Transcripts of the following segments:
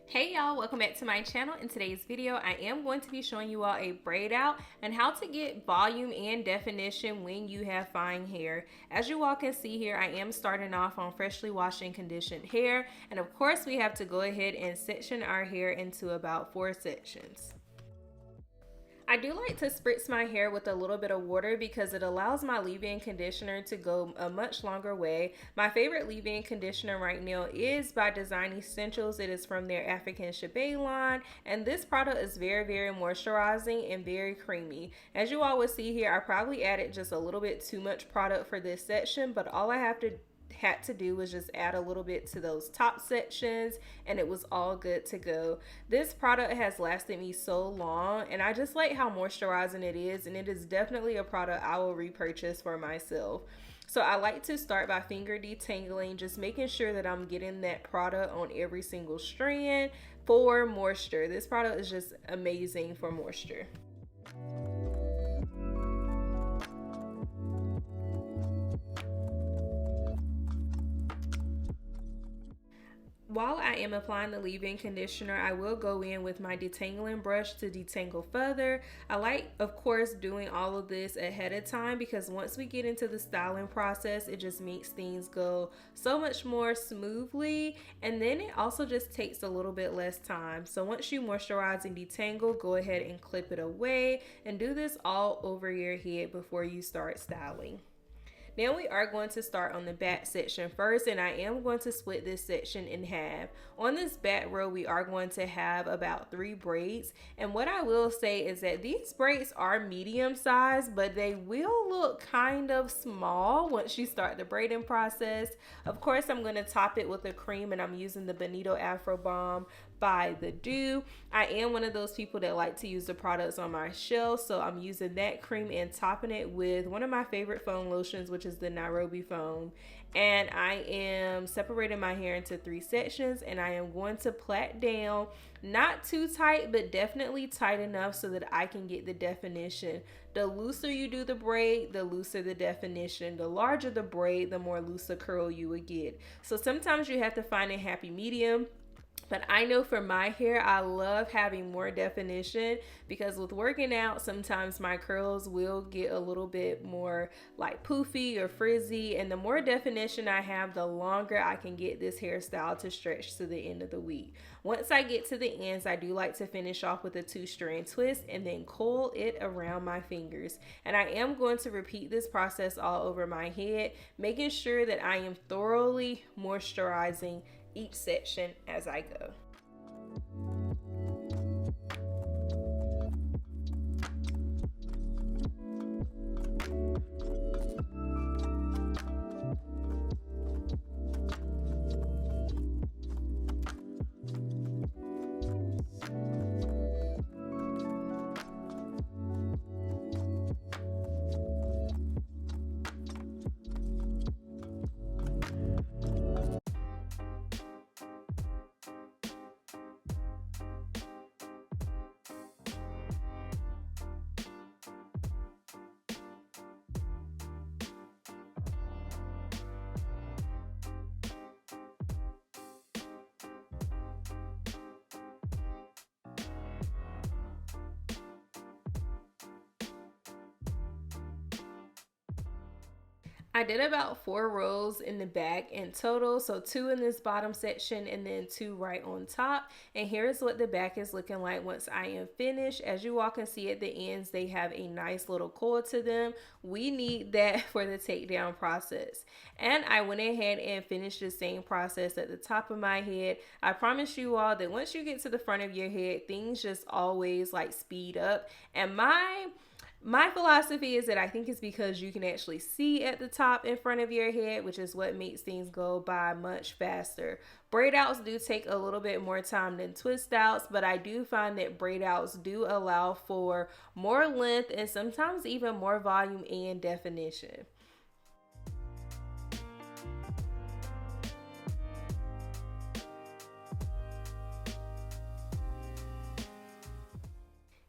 Hey y'all, welcome back to my channel. In today's video, I am going to be showing you all a braid out and how to get volume and definition when you have fine hair. As you all can see here, I am starting off on freshly washed and conditioned hair. And of course, we have to go ahead and section our hair into about 4 sections. I do like to spritz my hair with a little bit of water because it allows my leave-in conditioner to go a much longer way. My favorite leave-in conditioner right now is by Design Essentials. It is from their African Shebay line, and this product is very moisturizing and very creamy. As you all will see here, I probably added just a little bit too much product for this section, but all I had to do was just add a little bit to those top sections and it was all good to go. This product has lasted me so long and I just like how moisturizing it is, and it is definitely a product I will repurchase for myself. So I like to start by finger detangling, just making sure that I'm getting that product on every single strand for moisture. This product is just amazing for moisture. While I am applying the leave-in conditioner, I will go in with my detangling brush to detangle further. I like, of course, doing all of this ahead of time because once we get into the styling process, it just makes things go so much more smoothly, and then it also just takes a little bit less time. So once you moisturize and detangle, go ahead and clip it away and do this all over your head before you start styling. Now we are going to start on the back section first, and I am going to split this section in half. On this back row, we are going to have about 3 braids, and what I will say is that these braids are medium size, but they will look kind of small once you start the braiding process. Of course, I'm going to top it with a cream, and I'm using the Bonito Afro Balm by The Dew. I am one of those people that like to use the products on my shelf, so I'm using that cream and topping it with one of my favorite foam lotions, which is the Nairobi foam. And I am separating my hair into 3 sections, and I am going to plait down, not too tight, but definitely tight enough so that I can get the definition. The looser you do the braid, the looser the definition. The larger the braid, the more looser curl you would get. So sometimes you have to find a happy medium. But I know for my hair, I love having more definition because with working out, sometimes my curls will get a little bit more like poofy or frizzy. And the more definition I have, the longer I can get this hairstyle to stretch to the end of the week. Once I get to the ends, I do like to finish off with a 2-strand twist and then coil it around my fingers. And I am going to repeat this process all over my head, making sure that I am thoroughly moisturizing each section as I go. I did about 4 rows in the back in total, so 2 in this bottom section and then 2 right on top. And here's what the back is looking like once I am finished. As you all can see at the ends, they have a nice little coil to them. We need that for the takedown process. And I went ahead and finished the same process at the top of my head. I promise you all that once you get to the front of your head, things just always like speed up. And my philosophy is that I think it's because you can actually see at the top in front of your head, which is what makes things go by much faster. Braid outs do take a little bit more time than twist outs, but I do find that braid outs do allow for more length and sometimes even more volume and definition.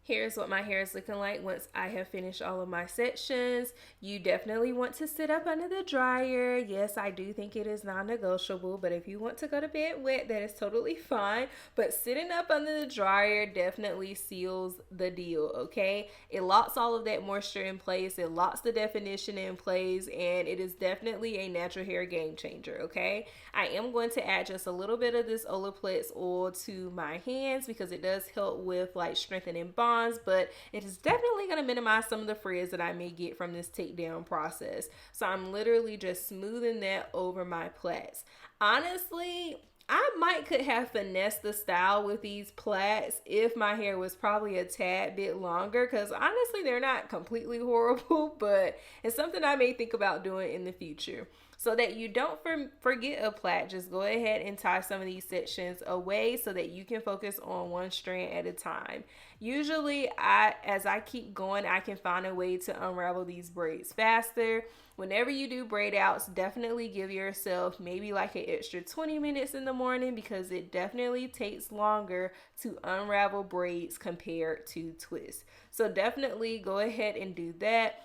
Here's what my hair is looking like once I have finished all of my sections. You definitely want to sit up under the dryer. Yes, I do think it is non-negotiable, but if you want to go to bed wet, that is totally fine. But sitting up under the dryer definitely seals the deal, okay? It locks all of that moisture in place, it locks the definition in place, and it is definitely a natural hair game changer, okay? I am going to add just a little bit of this Olaplex oil to my hands because it does help with like strengthening bonds, but it is definitely going to minimize some of the frizz that I may get from this takedown process. So I'm literally just smoothing that over my plaits. Honestly, I might could have finessed the style with these plaits if my hair was probably a tad bit longer, because honestly they're not completely horrible, but it's something I may think about doing in the future. So that you don't forget a plait, just go ahead and tie some of these sections away so that you can focus on one strand at a time. Usually, as I keep going, I can find a way to unravel these braids faster. Whenever you do braid outs, definitely give yourself maybe like an extra 20 minutes in the morning, because it definitely takes longer to unravel braids compared to twists. So definitely go ahead and do that.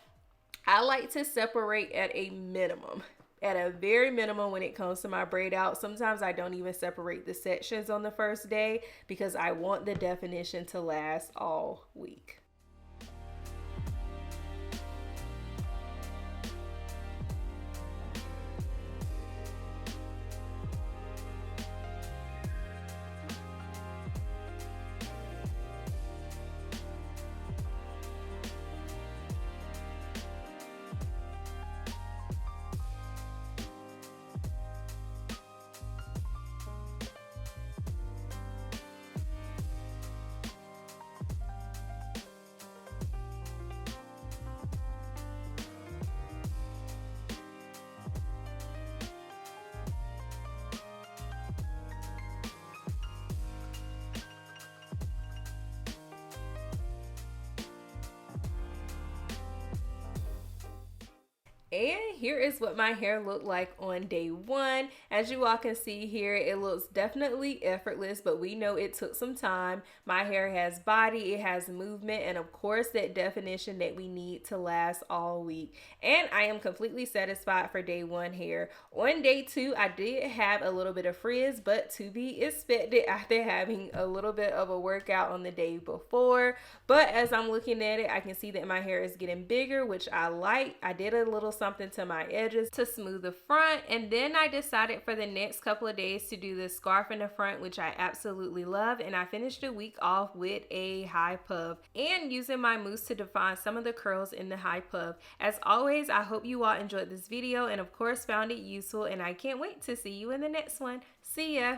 I like to separate at a minimum. At a very minimum when it comes to my braid out. Sometimes I don't even separate the sections on the first day because I want the definition to last all week. And here is what my hair looked like on day one. As you all can see here, it looks definitely effortless, but we know it took some time. My hair has body, it has movement, and of course that definition that we need to last all week. And I am completely satisfied for day one hair. On day two, I did have a little bit of frizz, but to be expected after having a little bit of a workout on the day before. But as I'm looking at it, I can see that my hair is getting bigger, which I like. I did a little something to my edges to smooth the front, and then I decided for the next couple of days to do this scarf in the front, which I absolutely love. And I finished the week off with a high puff and using my mousse to define some of the curls in the high puff. As always, I hope you all enjoyed this video and of course found it useful, and I can't wait to see you in the next one. See ya!